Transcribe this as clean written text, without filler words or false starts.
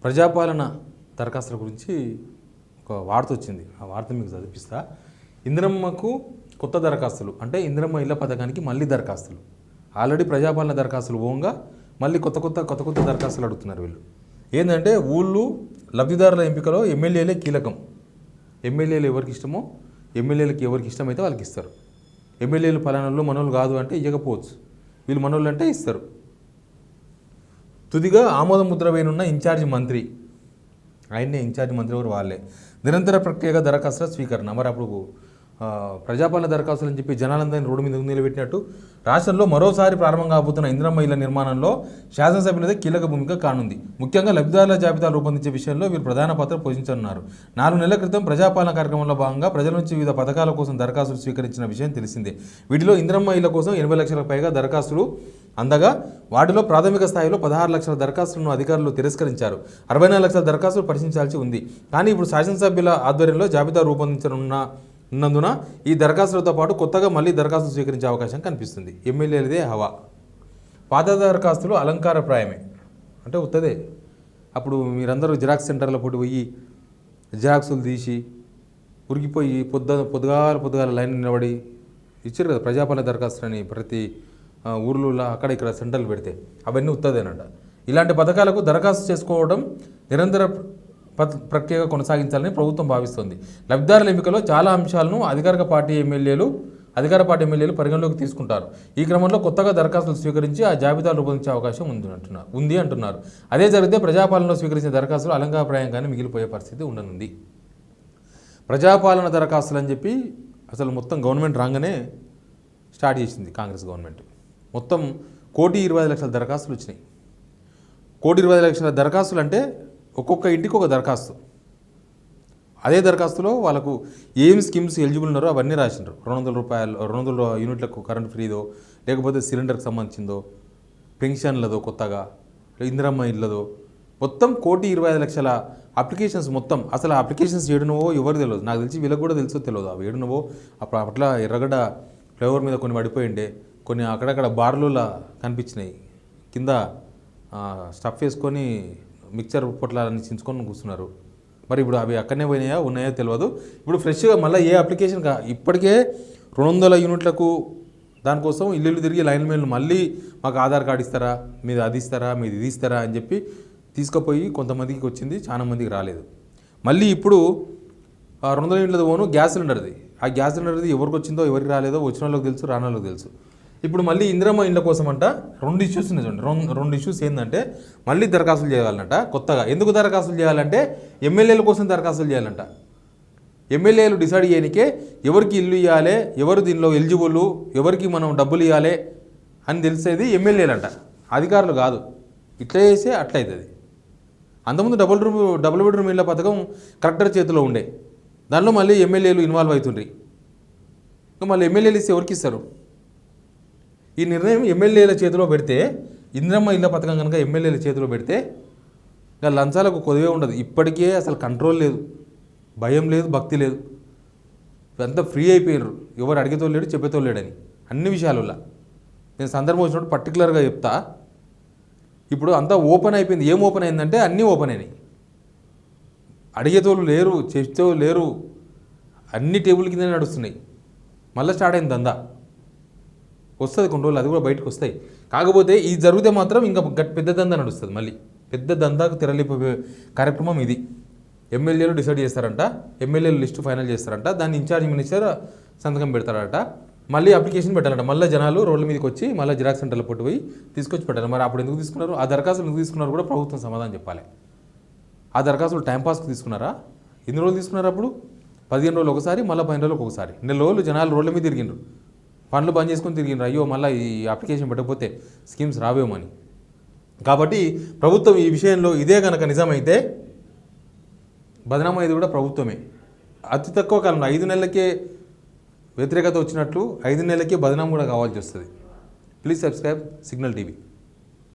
ప్రజాపాలన దరఖాస్తుల గురించి ఒక వార్త వచ్చింది. ఆ వార్త మీకు చదివిస్తా. ఇందిరమ్మకు కొత్త దరఖాస్తులు అంటే ఇందిరమ్మ ఇళ్ల పథకానికి మళ్ళీ దరఖాస్తులు. ఆల్రెడీ ప్రజాపాలన దరఖాస్తులు పోగా మళ్ళీ కొత్త దరఖాస్తులు అడుగుతున్నారు వీళ్ళు. ఏంటంటే ఊళ్ళు లబ్ధిదారుల ఎంపికలో ఎమ్మెల్యేలే కీలకం. ఎమ్మెల్యేలు ఎవరికి ఇష్టమో ఎమ్మెల్యేలకు ఎవరికి ఇష్టమైతే వాళ్ళకి ఇస్తారు. ఎమ్మెల్యేలు పలానాళ్ళు మనోళ్ళు కాదు అంటే ఇవ్వకపోవచ్చు, వీళ్ళు మనోళ్ళు అంటే ఇస్తారు. తుదిగా ఆమోద ముద్ర వేయనున్న ఇన్ఛార్జి మంత్రి, ఆయన్నే ఇన్ఛార్జి మంత్రి ఎవరు వాళ్ళే. నిరంతర ప్రక్రియగా దరఖాస్తుల స్వీకరణ. మరి అప్పుడు ప్రజాపాలన దరఖాస్తులు అని చెప్పి జనాలందరినీ రోడ్డు మీద నిలబెట్టినట్టు రాష్ట్రంలో మరోసారి ప్రారంభం కాబోతున్న ఇందిరమ్మ ఇళ్ల నిర్మాణంలో శాసనసభ్యులదే కీలక భూమిక కానుంది. ముఖ్యంగా లబ్ధిదారుల జాబితాలు రూపొందించే విషయంలో వీరు ప్రధాన పాత్ర పోషించనున్నారు. 4 నెలల క్రితం ప్రజాపాలన కార్యక్రమంలో భాగంగా ప్రజల నుంచి వివిధ పథకాల కోసం దరఖాస్తులు స్వీకరించిన విషయం తెలిసిందే. వీటిలో ఇందిరమ్మ ఇళ్ల కోసం 80 లక్షలకు పైగా దరఖాస్తులు అందగా వాటిలో ప్రాథమిక స్థాయిలో 16 లక్షల దరఖాస్తులను అధికారులు తిరస్కరించారు. 64 లక్షల దరఖాస్తులు పరిశీలించాల్సి ఉంది. కానీ ఇప్పుడు శాసనసభ్యుల ఆధ్వర్యంలో జాబితా రూపొందించనున్నందున ఈ దరఖాస్తులతో పాటు కొత్తగా మళ్ళీ దరఖాస్తులు స్వీకరించే అవకాశం కనిపిస్తుంది. ఎమ్మెల్యేలదే హవా. పాత దరఖాస్తులు అలంకారప్రాయమే అంటే ఉత్తదే. అప్పుడు జిరాక్స్ సెంటర్లో పోయి జిరాక్సులు తీసి ఉరికిపోయి పొద్దుగాల లైన్ నిలబడి ఇచ్చారు కదా ప్రజాపాలన దరఖాస్తులు అని ప్రతి ఊర్లలో అక్కడ ఇక్కడ సెంటర్లు పెడితే అవన్నీ ఉత్తదేనంట. ఇలాంటి పథకాలకు దరఖాస్తు చేసుకోవడం నిరంతర ప్రక్రియగా కొనసాగించాలని ప్రభుత్వం భావిస్తోంది. లబ్ధిదారుల ఎంపికలో చాలా అంశాలను అధికార పార్టీ ఎమ్మెల్యేలు పరిగణలోకి తీసుకుంటారు. ఈ క్రమంలో కొత్తగా దరఖాస్తులు స్వీకరించి ఆ జాబితాలు రూపొందించే అవకాశం ఉంది అంటున్నారు. అదే జరిగితే ప్రజాపాలనలో స్వీకరించిన దరఖాస్తులు అలంకారప్రాయంగానే మిగిలిపోయే పరిస్థితి ఉండనుంది. ప్రజాపాలన దరఖాస్తులు అని చెప్పి అసలు మొత్తం గవర్నమెంట్ రాగానే స్టార్ట్ చేసింది కాంగ్రెస్ గవర్నమెంట్. మొత్తం 1,25,00,000 దరఖాస్తులు వచ్చినాయి. 1,25,00,000 దరఖాస్తులు అంటే ఒక్కొక్క ఇంటికి ఒక దరఖాస్తు. అదే దరఖాస్తులో వాళ్ళకు ఏం స్కీమ్స్ ఎలిజిబుల్ ఉన్నారో అవన్నీ రాసిండ్రు. 200 రూపాయలు 200 యూనిట్లకు కరెంట్ ఫ్రీదో, లేకపోతే సిలిండర్కి సంబంధించిందో, పెన్షన్లదో, కొత్తగా ఇందిరమ్మ ఇళ్ళదో, మొత్తం 1,25,00,000 అప్లికేషన్స్. మొత్తం అసలు అప్లికేషన్స్ ఏడునవో ఎవరు తెలియదు. నాకు తెలిసి వీళ్ళకి కూడా తెలుసో తెలియదు అవి ఏడునవో. అట్లా ఎర్రగడ్డ ఫ్లేవర్ మీద కొన్ని పడిపోయిండే, కొన్ని అక్కడక్కడ బార్లలో కనిపించినాయి. కింద స్టఫ్ వేసుకొని మిక్చర్ పొట్లాలని చించుకొని కూర్చున్నారు. మరి ఇప్పుడు అవి అక్కడనే ఉన్నాయో తెలియదు. ఇప్పుడు ఫ్రెష్గా మళ్ళీ ఏ అప్లికేషన్ ఇప్పటికే 200 యూనిట్లకు దానికోసం ఇల్లు తిరిగి లైన్ మెన్లు మళ్ళీ మాకు ఆధార్ కార్డు ఇస్తారా, మీది అది ఇస్తారా, మీది ఇది ఇస్తారా అని చెప్పి తీసుకుపోయి కొంతమందికి వచ్చింది, చాలా మందికి రాలేదు. మళ్ళీ ఇప్పుడు 200 యూనిట్లది పోను గ్యాస్ సిలిండర్ది. ఆ గ్యాస్ సిలిండర్ది ఎవరికి వచ్చిందో ఎవరికి రాలేదో వచ్చిన వాళ్ళకి తెలుసు, రాని వాళ్ళకి తెలుసు. ఇప్పుడు మళ్ళీ ఇందిరమ్మ ఇళ్ళ కోసం అంట 2 ఇష్యూస్ ఉన్నాయి చూడండి. 2 ఇష్యూస్ ఏంటంటే మళ్ళీ దరఖాస్తులు చేయాలంట కొత్తగా. ఎందుకు దరఖాస్తులు చేయాలంటే ఎమ్మెల్యేల కోసం దరఖాస్తులు చేయాలంట. ఎమ్మెల్యేలు డిసైడ్ చేయనికే ఎవరికి ఇల్లు ఇవ్వాలి, ఎవరు దీనిలో ఎలిజిబుల్, ఎవరికి మనం డబ్బులు ఇవ్వాలి అని తెలిసేది ఎమ్మెల్యేలంట, అధికారులు కాదు. ఇట్లా చేస్తే అట్లయితుంది. అంతకుముందు డబుల్ బెడ్రూమ్ ఇళ్ళ పథకం కలెక్టర్ చేతిలో ఉండే, దానిలో మళ్ళీ ఎమ్మెల్యేలు ఇన్వాల్వ్ అవుతుండ్రి. ఇంకా మళ్ళీ ఎమ్మెల్యేలు ఇస్తే ఎవరికి ఇస్తారు? ఈ నిర్ణయం ఎమ్మెల్యేల చేతిలో పెడితే, ఇందిరమ్మ ఇళ్ళ పథకం కనుక ఎమ్మెల్యేల చేతిలో పెడితే ఇంకా లంచాలకు కొద్దిగా ఉండదు. ఇప్పటికే అసలు కంట్రోల్ లేదు, భయం లేదు, భక్తి లేదు. అంతా ఫ్రీ అయిపోయినారు. ఎవరు అడిగేతో లేడు, చెప్పేతో లేడని అన్ని విషయాలలో. నేను సందర్భం వచ్చినప్పుడు పర్టికులర్గా చెప్తా. ఇప్పుడు అంతా ఓపెన్ అయిపోయింది. ఏం ఓపెన్ అయిందంటే అన్నీ ఓపెన్ అయినాయి. అడిగేతోళ్ళు లేరు, చెప్పేతోళ్ళు లేరు, అన్ని టేబుల్ కిందనే నడుస్తున్నాయి. మళ్ళీ స్టార్ట్ అయింది దందా. వస్తుంది కొన్ని రోజులు, అది కూడా బయటకు వస్తాయి. కాకపోతే ఇది జరిగితే మాత్రం ఇంకా పెద్ద దందా నడుస్తుంది. మళ్ళీ పెద్ద దందాకు తెరలిపోయే కార్యక్రమం ఇది. ఎమ్మెల్యేలు డిసైడ్ చేస్తారంట, ఎమ్మెల్యేలు లిస్టు ఫైనల్ చేస్తారంట, దాన్ని ఇన్ఛార్జ్ మినిస్టర్ సంతకం పెడతారట, మళ్ళీ అప్లికేషన్ పెట్టాలంట. మళ్ళీ జనాలు రోడ్ల మీదకి వచ్చి మళ్ళీ జిరాక్స్ సెంటర్లో పోయి తీసుకొచ్చి పెట్టారు. మరి అప్పుడు ఎందుకు తీసుకున్నారు? ఆ దరఖాస్తులు ఎందుకు తీసుకున్నారు కూడా ప్రభుత్వం సమాధానం చెప్పాలి. ఆ దరఖాస్తులు టైంపాస్కి తీసుకున్నారా? ఎన్ని రోజులు తీసుకున్నారు? అప్పుడు 15 రోజులు ఒకసారి, మళ్ళీ 15 రోజులకు ఒకసారి. 2 రోజులు జనాలు రోడ్ల మీద తిరిగిండ్రు, పనులు బంద్ చేసుకొని తిరిగిండ్రు. అయ్యో మళ్ళీ ఈ అప్లికేషన్ పెట్టకపోతే స్కీమ్స్ రావేమని. కాబట్టి ప్రభుత్వం ఈ విషయంలో ఇదే కనుక నిజమైతే బదనామయ్యేది కూడా ప్రభుత్వమే. అతి తక్కువ కాలంలో 5 నెలలకే వ్యతిరేకత వచ్చినట్లు 5 నెలలకే బదనాం కూడా కావాల్సి వస్తుంది. Please subscribe signal TV.